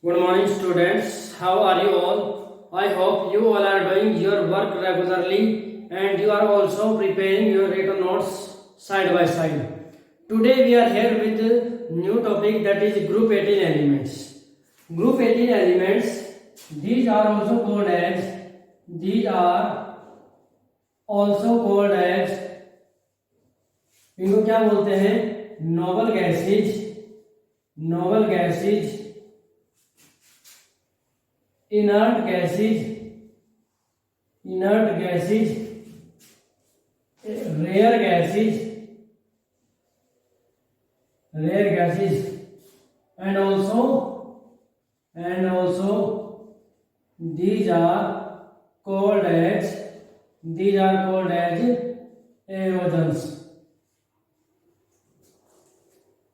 Good morning, students. How are you all? I hope you all are doing your work regularly and you are also preparing your written notes side by side. Today we are here with a new topic, that is group 18 elements. Group 18 elements, these are also called as इनको क्या बोलते हैं? Noble gases, inert gases, rare gases and also these are called as aerogens.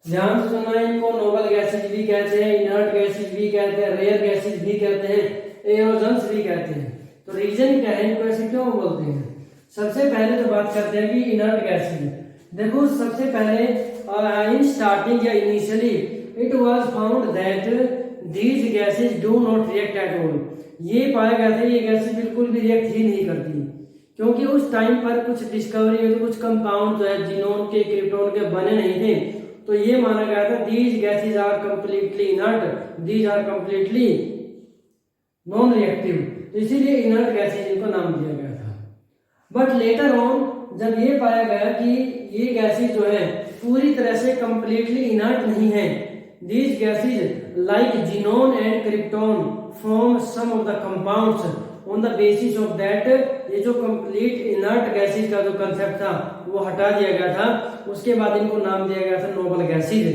ध्यान से सुनना, इनको noble gases भी कहते हैं, इनर्ट गैसेज भी कहते हैं, रेयर गैसेज भी कहते हैं, एरोजन्स भी कहते हैं. तो रीजन क्या है, इनको ऐसे क्यों बोलते हैं? सबसे पहले तो बात करते हैं कि इनर्ट गैसेज. देखो, सबसे पहले इन स्टार्टिंग या initially it was found that these gases do not react at all. ये पाया गया था ये गैसेज बिल्कुल भी रिएक्ट ही नहीं करती, क्योंकि उस टाइम पर कुछ डिस्कवरी हुई, कुछ कंपाउंड जो है जिनोन के क्रिप्टोन के बने नहीं थे. तो ये माना गया था these gases are completely inert, these are completely non reactive. इसीलिए इनर्ट गैसेज इनको नाम दिया गया था. बट लेटर ऑन जब ये पाया गया कि ये गैसेज जो है पूरी तरह से कंप्लीटली इनर्ट नहीं है, these gases like xenon and krypton form some of the compounds on the basis of that. ये जो कंप्लीट इनर्ट गैसेज का जो कंसेप्ट था वो हटा दिया गया था. उसके बाद इनको नाम दिया गया था नोबल गैसेज.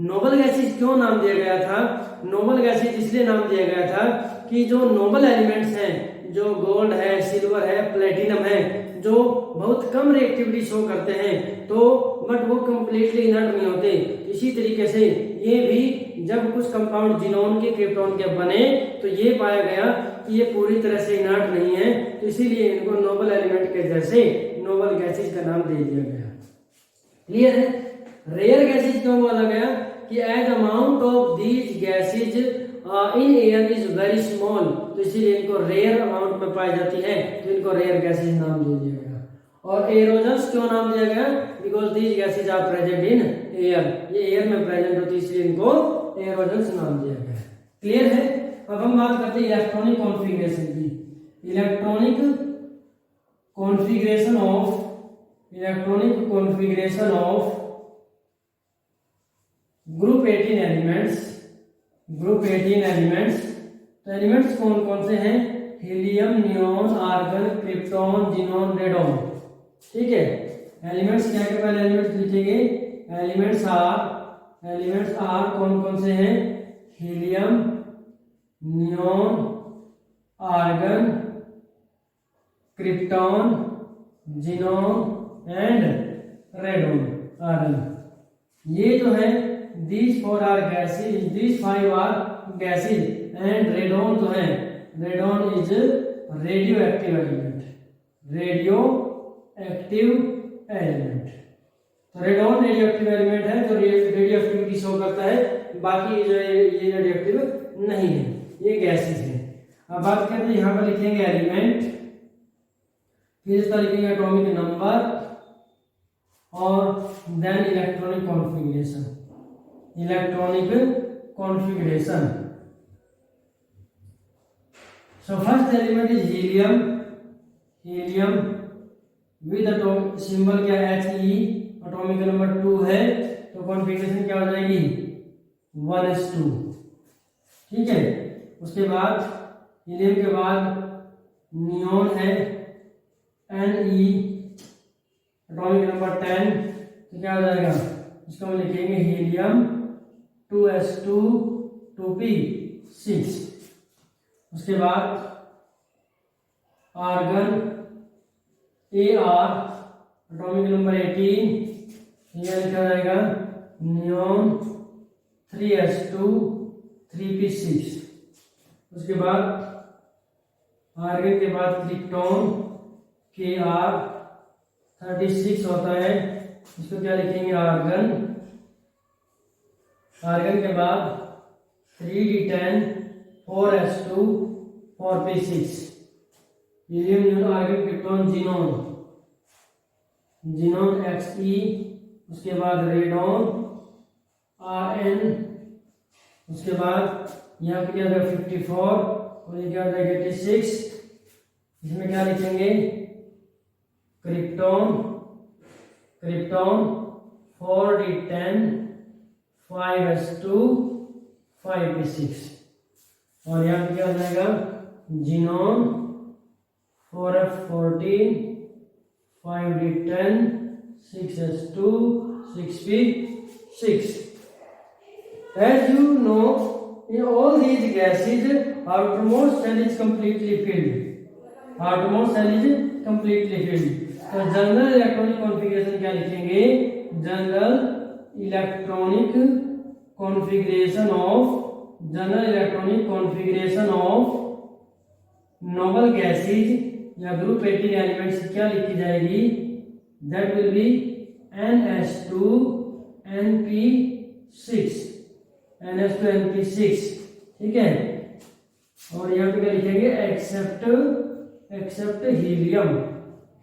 नोबल गैसेज क्यों नाम दिया गया था? नोबल गैसेज इसलिए नाम दिया गया था कि जो नोबल एलिमेंट्स हैं, जो गोल्ड है, सिल्वर है, प्लेटिनम है, जो बहुत कम रिएक्टिविटी शो करते हैं, तो बट वो कंप्लीटली इनर्ट नहीं होते. इसी तरीके से ये भी जब कुछ कंपाउंड जिनोन के क्रिप्टोन के बने तो ये पाया गया कि ये पूरी तरह से इनर्ट नहीं है. तो इसीलिए इनको नोबल एलिमेंट के जैसे नोबल गैसेज का नाम दे दिया गया. क्लियर है? रेयर गैसेज क्यों बोला गया? कि as amount of these gases in air is very small, तो इसीलिए इनको रेयर अमाउंट में पाई जाती है, तो इनको रेयर गैसेज नाम दे दिया गया. और एरोजन्स क्यों नाम दिया गया? Because these gases are present in air, ये एयर में प्रेजेंट होती है, इसलिए इनको एरोजन्स नाम दिया गया. क्लियर है? अब हम बात करते हैं इलेक्ट्रॉनिक कॉन्फ़िगरेशन की. Electronic configuration of group 18 elements. तो एलिमेंट्स कौन कौन से हैं? Helium, neon, argon, krypton, xenon, radon. ठीक है. एलिमेंट्स क्या के पहले एलिमेंट्स लिखेंगे. एलिमेंट्स आर कौन कौन से हैं? Helium, neon, argon, krypton, xenon and radon. ये जो है these 4 are gases, these 5 are gases and radon जो है, radon is radioactive element. तो रेडॉन रेडियोएक्टिव एलिमेंट है जो रेडियो एक्टिविटी शो करता है, बाकी जो ये रेडियोएक्टिव नहीं है, ये गैसेज है. अब बात करते हैं, यहाँ पर लिखेंगे एलिमेंट, फिर इसका लिखेंगे एटॉमिक नंबर और then electronic configuration. So first element is helium with atomic symbol क्या है? He. एटॉमिक नंबर 2 है, तो कॉन्फ़िगरेशन क्या हो जाएगी? 1s2. ठीक है. उसके बाद हीलियम के बाद नियोन है, Ne. एटॉमिक नंबर 10, तो क्या हो जाएगा? इसको हम लिखेंगे हीलियम 2s2 2p6. उसके बाद आर्गन Ar, एटॉमिक नंबर 18, यह लिखा जाएगा नियोन 3s2 3p6. उसके बाद आर्गन के बाद क्रिप्टॉन Kr36 होता है, इसको क्या लिखेंगे? आर्गन. आर्गन के बाद 3d10 4s2 4p6 helium neutron argon krypton xenon xenon Xe उसके बाद रेडॉन Rn उसके बाद यहाँ पे क्या हो जाएगा 54 और ये क्या हो जाएगा 86 इसमें क्या लिखेंगे krypton krypton 4d10 5s2 5p6 और यहाँ पे क्या हो जाएगा xenon 4f14 5d10 6s2 6p6. As you know, in all these gases, outermost shell is completely filled. Outermost shell is completely filled. तो जनरल इलेक्ट्रॉनिक कॉन्फ़िगरेशन क्या लिखेंगे? General electronic configuration of noble gases या group 18 elements क्या लिखी जाएगी? That will be NH2 NP6 NH2 NP6, ठीक है। और यहाँ पे क्या लिखेंगे? एक्सेप्ट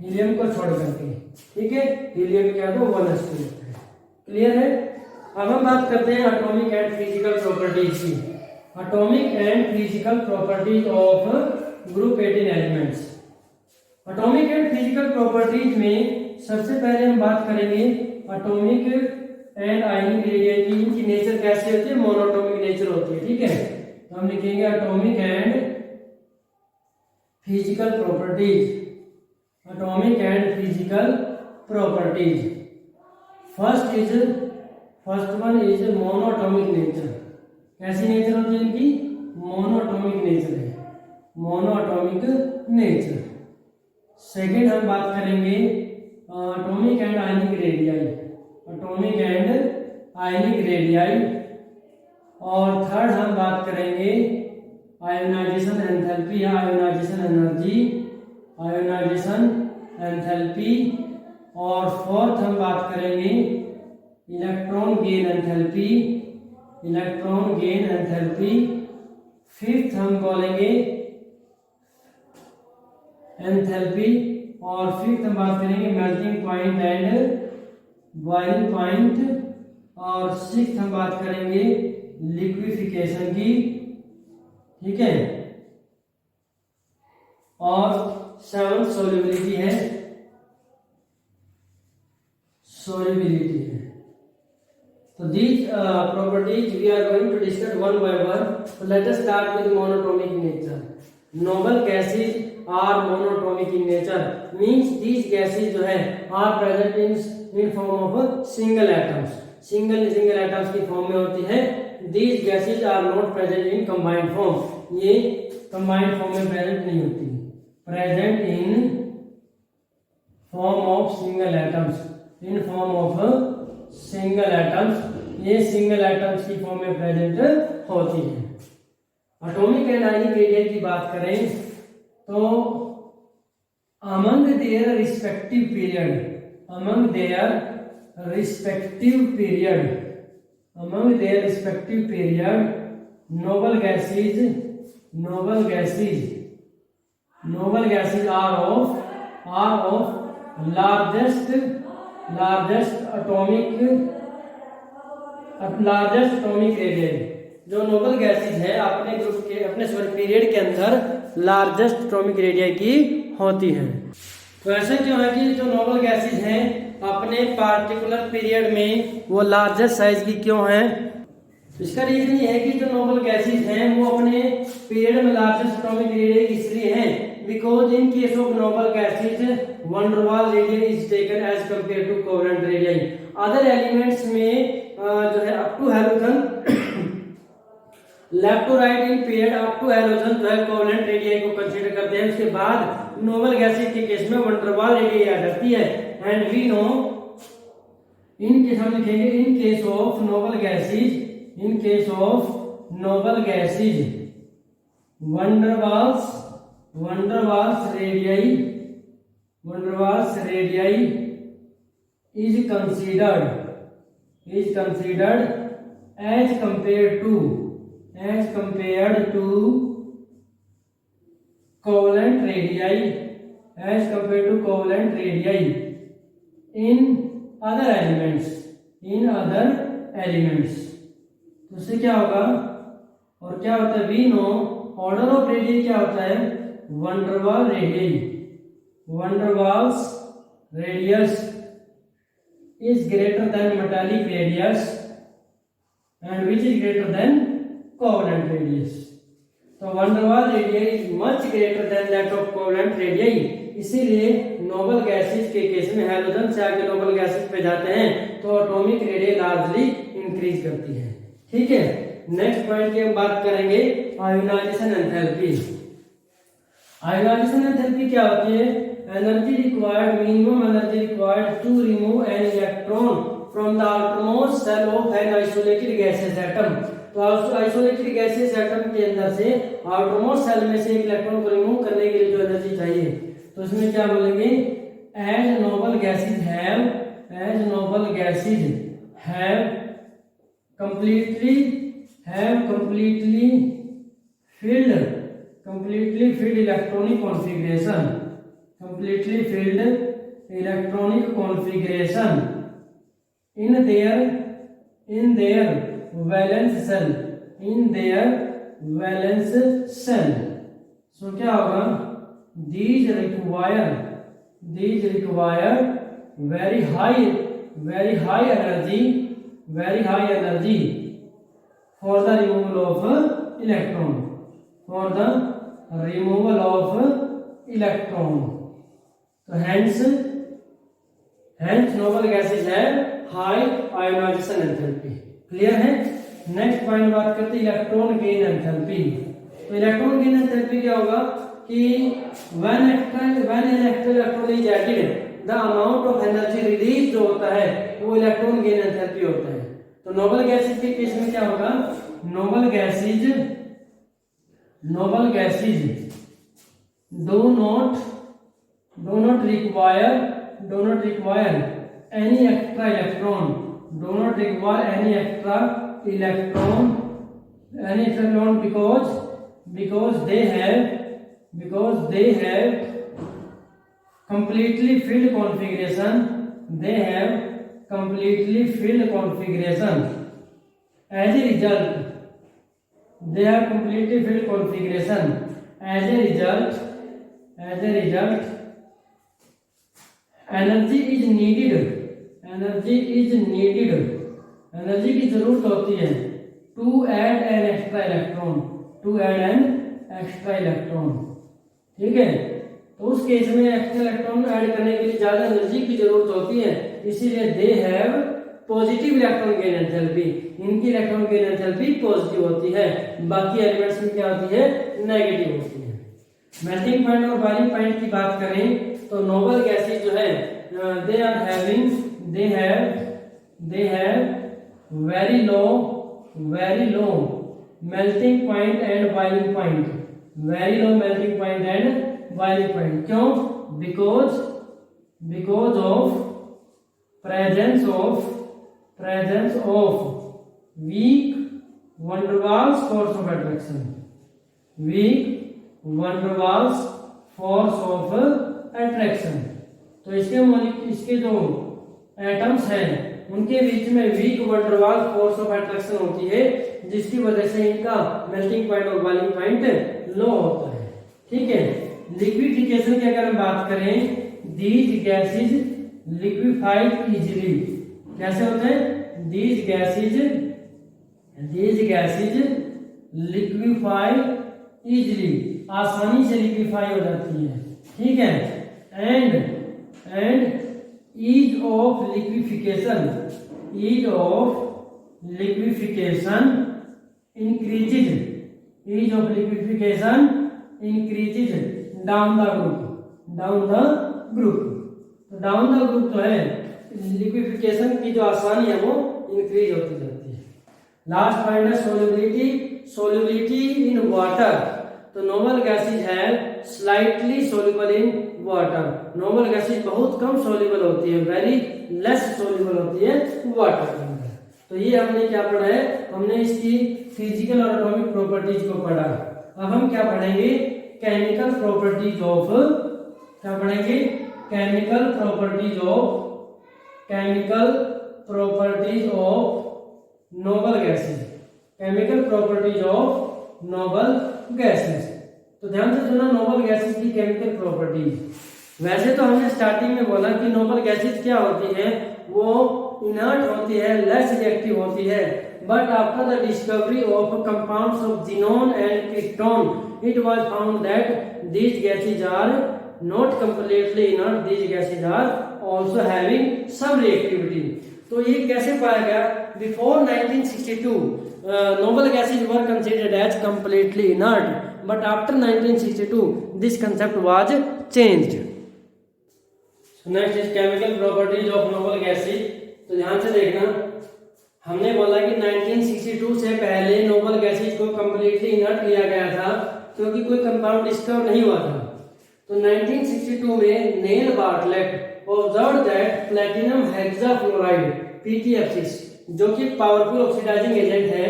हीलियम को छोड़ करके, ठीक है। हीलियम क्या तो 1s2 है। क्लियर है। अब हम बात करते हैं एटॉमिक एंड फिजिकल प्रॉपर्टीज की। Atomic and physical properties of group 18 elements. Atomic and physical properties में सबसे पहले हम बात करेंगे एटॉमिक एंड आयनिक रेडियस की। इनकी नेचर कैसी होती है? मोनोटॉमिक नेचर होती है, ठीक है। तो हम लिखेंगे atomic and physical properties. Atomic and physical properties. First one is monoatomic nature. कैसी नेचर होती है इनकी? मोनोटॉमिक नेचर है, मोनोटॉमिक नेचर। सेकेंड हम बात करेंगे atomic and ionic radii, atomic and ionic radii. और थर्ड हम बात करेंगे आयोनाइजेशन एंथैल्पी या आयोनाइजेशन एनर्जी, आयोनाइजेशन एंथैल्पी। और फोर्थ हम बात करेंगे electron gain enthalpy, electron gain enthalpy. Fifth हम बोलेंगे एंथैल्पी। और फिफ्थ हम बात करेंगे melting point and boiling point. और सिक्स्थ हम बात करेंगे लिक्विफिकेशन की, ठीक है। और सेवंथ सोल्युबिलिटी है, सोल्युबिलिटी है। So these properties we are going to discuss one by one. So let us start with monatomic nature. Noble gases are monatomic in nature. Means these gases जो है are present in form of single atoms. Single atoms की form में होती है। These gases are not present in combined form. ये combined form में present नहीं होती। Present in form of single atoms. In form of single atoms, ये single atoms की फॉर्म में प्रेजेंट होती है। एटॉमिक एंड आयनिक रेडियस की बात करें तो among their respective period, among their respective period noble gases are of largest atomic radius. जो नोबल गैसेज है अपने ग्रुप के अपने पीरियड के अंदर लार्जेस्ट एटॉमिक रेडियस की होती है। तो ऐसा क्यों है कि जो नोबल गैसेज हैं अपने पार्टिकुलर पीरियड में वो लार्जेस्ट साइज की क्यों है? इसका रीजन ये है कि जो नोबल गैसेज हैं वो अपने पीरियड में लार्जेस्ट एटॉमिक रेडियस इसलिए हैं because in case of noble gases van der Waals radius is taken as compared to covalent radii. Other elements में जो है up to halogen left to right in period up to halogen जो है covalent radius को consider करते हैं। उसके बाद नोबल गैसेज के केस में van der Waals रेडियस आ जाती है। And we know in case हम लिखेंगे in case of noble gases, in case of noble gases van der Waals radii is considered as as compared to covalent radii, as compared to covalent radii in other elements, in other elements। तो उससे क्या होगा, और क्या होता है, we know order of radii क्या होता है, van der Waals radii, van der Waals radius is greater than metallic radius and which is greater than covalent radius। तो van der Waals radii is much greater than that of covalent radii, इसीलिए Nobel gases के case में halogen से आगे noble gases पे जाते हैं तो एटॉमिक रेडियई लार्जली इंक्रीज करती है। ठीक है, नेक्स्ट पॉइंट की हम बात करेंगे आयोनाइजेशन एंथैल्पी। आयोनाइजेशन एंथैल्पी क्या होती है, energy required, minimum energy required to remove an electron from the outermost shell of an isolated gaseous atom। तो आइसोलेटेड गैसेस एटम के अंदर से आउटरमोस्ट सेल में से एक इलेक्ट्रॉन को रिमूव करने के लिए जो एनर्जी चाहिए, तो इसमें क्या बोलेंगे, as noble gases have, as noble gases have completely filled electronic configuration, completely filled electronic configuration in their valence cell, in their valence cell। so क्या होगा, these require very high energy for the removal of electron, for the removal of electron। तो hence noble gases have high ionization enthalpy। Clear है। Next point बात करते हैं electron gain enthalpy. तो electron gain enthalpy क्या होगा कि when an extra electron is added, the amount of energy released जो होता है वो इलेक्ट्रॉन गेन एंथैल्पी होता है। तो नोबल गैसेज के केस में क्या होगा, noble gases do not require any extra electron, because they have completely filled configuration, as a result energy की जरूरत होती है to add an extra electron। ठीक है, तो उस केस में एक्स्ट्रा इलेक्ट्रॉन ऐड करने के लिए ज्यादा एनर्जी की जरूरत होती है, इसीलिए they have positive electron gain enthalpy, इनकी इलेक्ट्रॉन गेन एंथैल्पी पॉजिटिव होती है, बाकी एलिमेंट्स में क्या होती है, नेगेटिव होती है। मेल्टिंग पॉइंट और बॉइलिंग पॉइंट की बात करें तो नोबल गैसेज जो है they have very low melting point and boiling point, क्यों, because of presence of weak van der Waals force of attraction, तो इसके जो एटम्स हैं उनके बीच में weak van der Waals force of attraction होती है, जिसकी वजह से इनका मेल्टिंग पॉइंट और बॉइलिंग पॉइंट लो होता है। ठीक है, लिक्विफिकेशन की अगर हम बात करें, दीज गैसेज लिक्विफाइड इजीली, कैसे होते हैं, दीज गैसेज लिक्विफाइड इजीली, आसानी से लिक्विफाई हो जाती है। ठीक है, and ease of liquefaction increases down the group। तो डाउन द ग्रुप जो है लिक्विफिकेशन की जो आसानी है वो इंक्रीज होती जाती है। लास्ट पॉइंट है सोल्युबिलिटी इन वाटर। तो नोबल गैसेज है slightly soluble in water, noble gases बहुत कम सोल्यूबल होती है, वेरी लेस सोल्यूबल होती है वाटर के अंदर। तो ये हमने क्या पढ़ा है, हमने इसकी फिजिकल और एटॉमिक प्रॉपर्टीज को पढ़ा। अब हम क्या पढ़ेंगे, केमिकल प्रॉपर्टीज ऑफ, क्या पढ़ेंगे, chemical properties of noble gases, chemical properties of noble gases. तो ध्यान से सुना, नोबल गैसेस की केमिकल प्रॉपर्टीज। वैसे तो हमने स्टार्टिंग में बोला कि नोबल गैसेस क्या होती है, वो इनर्ट होती है, लेस रिएक्टिव होती है, but after the discovery of compounds of xenon and krypton it was found that these gases are not completely inert, these gases are also having some reactivity. तो ये कैसे पाया गया, before 1962 noble gases were considered as completely inert, but after 1962 this concept was changed. So next is chemical properties of noble gases. तो ध्यान से देखना, हमने बोला कि 1962 से पहले नोबल गैसेज को कंप्लीटली इनर्ट लिया गया था क्योंकि कोई कंपाउंड डिस्कवर नहीं हुआ था। तो 1962 में Neil Bartlett observe that platinum hexafluoride PtF6, जो कि पावरफुल ऑक्सीडाइजिंग एजेंट है,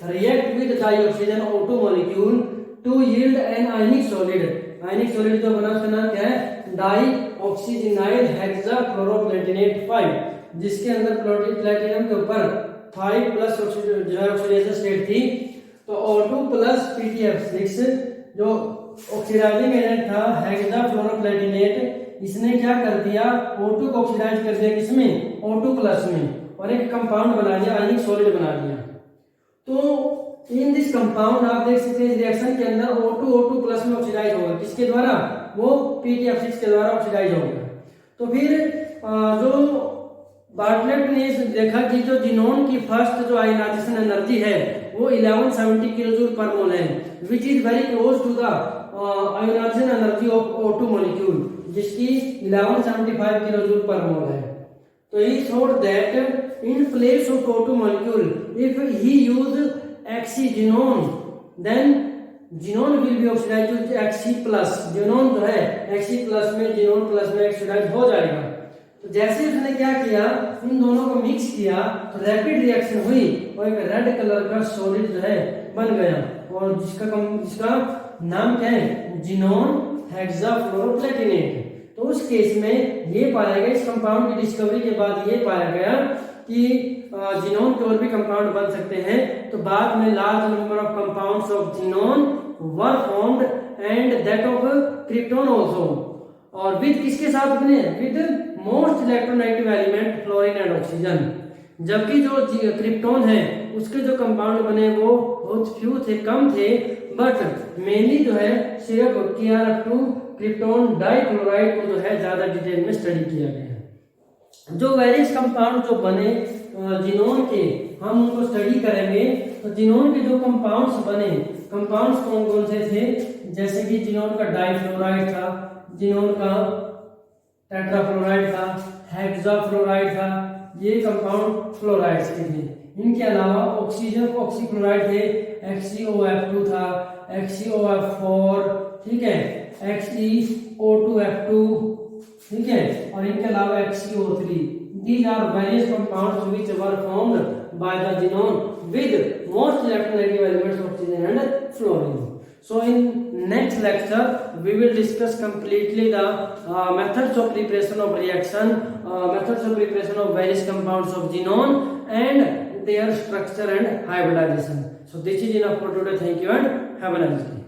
react with dioxygen O2 molecule to yield an ionic solid. Ionic solid जो बना उसका नाम क्या है, डाइऑक्सीजनाइल हेक्साफ्लोरोप्लेटिनेट 5, जिसके अंदर प्लैटिनम के ऊपर 5 प्लस जो है ऑक्सीडेशन स्टेट थी। तो O2 प्लस PtF6 जो ऑक्सीडाइजिंग एजेंट था हेक्साफ्लोरोप्लेटिनेट, इसने क्या कर दिया, O2 को ऑक्सीडाइज कर दिया किसमें, O2 प्लस में, और एक कंपाउंड बना दिया, आयनिक सॉलिड बना दिया। तो इन दिस कंपाउंड आप देख सकते हैं रिएक्शन के अंदर O2 प्लस में ऑक्सीडाइज होगा, किसके द्वारा, वो PtF6 के द्वारा ऑक्सीडाइज होगा। तो फिर जो बार्टलेट ने देखा कि जो जिनोन की फर्स्ट जो आयनाइजेशन एनर्जी है वो 1170 किलोजूल पर मोल है, which is very close to the ionisation energy of O2 molecule, जिसकी 1175 किलोजूल पर मोल है। तो he thought that in place of O2 molecule, if he use Xenon, then xenon will be oxidise to Xe plus, xenon जो है Xe plus में xenon plus में oxidise हो जाएगा। तो जैसे उसने क्या किया, इन दोनों को मिक्स किया तो रैपिड रिएक्शन हुई और एक रेड कलर का सॉलिड जो है बन गया, और जिसका नाम क्या है, जिनोन हेक्साफ्लोरोप्लेटिनेट। तो उस केस में ये पाया गया, इस कंपाउंड की डिस्कवरी के बाद ये पाया गया कि जिनोन के और भी कंपाउंड बन सकते हैं। तो बाद में large number of compounds of xenon were formed and that of krypton also, और विद किसके साथ बने, with most electronegative element fluorine and oxygen. जबकि जो क्रिप्टॉन है उसके जो कंपाउंड बने वो बहुत फ्यू थे, कम थे, बट मेनली जो है सिर्फ KrF2 क्रिप्टॉन डाइक्लोराइड को जो है ज्यादा डिटेल में स्टडी किया गया है। जो वेरियस कंपाउंड जो बने जिनोन के, हम उनको स्टडी करेंगे। तो जिनोन के जो कंपाउंड्स बने, कंपाउंड्स कौन कौन से थे, जैसे कि जिनोन का डाइफ्लोराइड था, जिनोन का टेट्राफ्लोराइड था, हेक्साफ्लोराइड था, ये कंपाउंड फ्लोराइड्स के थे। इनके अलावा ऑक्सीजन ऑक्सीक्लोराइड थे, XeOF2 था, XeOF4, ठीक है, XeO2F2, ठीक है, और इनके अलावा XeO3। These are various compounds which were formed by the genome with most electronegative elements oxygen and fluorine. So in next lecture we will discuss completely the methods of preparation of reaction, methods of preparation of various compounds of genome and their structure and hybridization. So this is enough for today. Thank you and have a nice day.